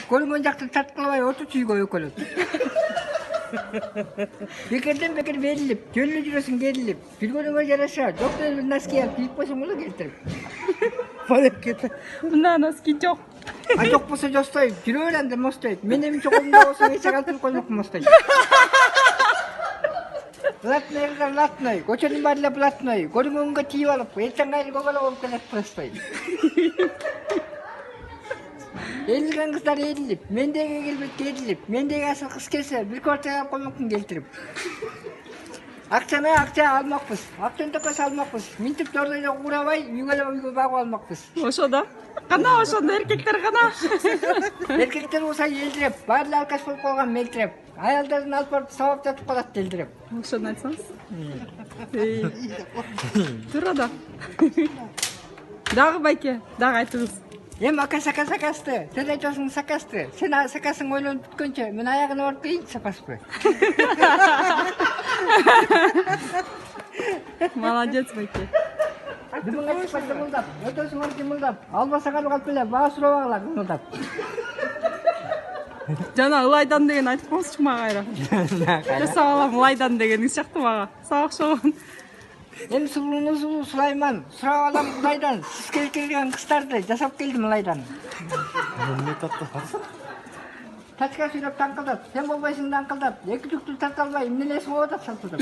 Көрүнгөн жакты тарткылабай отурчу үйгө өкөлөт. Бекерден бекер берилип, жөнлүү жүрөсүң керилип, жүргөнүңө жараша, жокто бир носки алып кийип койсоң болот келтирип. Порекет. Мына носки жок. А жок болсо жостой, жүрө бер анда мостойт. Мен эми чоколумда болсо эч калтырып коймок мостойт. Блатной кыздар блатной, көчөнүн баары эле блатной. Көрүнгөнгө тийип алып, эртең кайра көкөлө болуп келет простой. Элилген кыздар элилип, мендеги келбет керилип, мендеги асыл кыз келсе, бир квартира алып коймокмун келтирип. Акчаны акча алмакпыз, актын төкөс алмакпыз. Минтип жордойдо курабай, үйгө багып алмакпыз. Ошо да. Кана ошондо эркектер кана. Эркектер болсо элдиреп, баары эле алкаш болуп калган мелтиреп. Аялдарын алып барып сабап жатып калат делдиреп. Ошону айтсаңыз. Туура да. Дагы байке, дагы айтыңыз. Эми ака сакасты, сен айтасың сакасты. Сен сакасың ойлонуп бүткөнчө мен аягына барып келейинчи сапаспы. Молодец байке. Дымыңа чыкпай дымылдап, өтөсүңөр дымылдап, албаса калып эле баа сурабагыла кымылдап. Жана ылайдан деген айтып коңузчу мага кайра. Жасап алам ылайдан дегениңиз сыяктуу мага. Сага окшогон. Эми сулуу Сулайман, сурап алам Кудайдан, сиз келтирген кыздарды жасап келдим ылайдан. Не таттабасың? Тачка сүйлөп таңкылдап, сен болбойсуң даңкылдап, эки түктү тарта албай, эмнелесиң болуп атат салтылдап.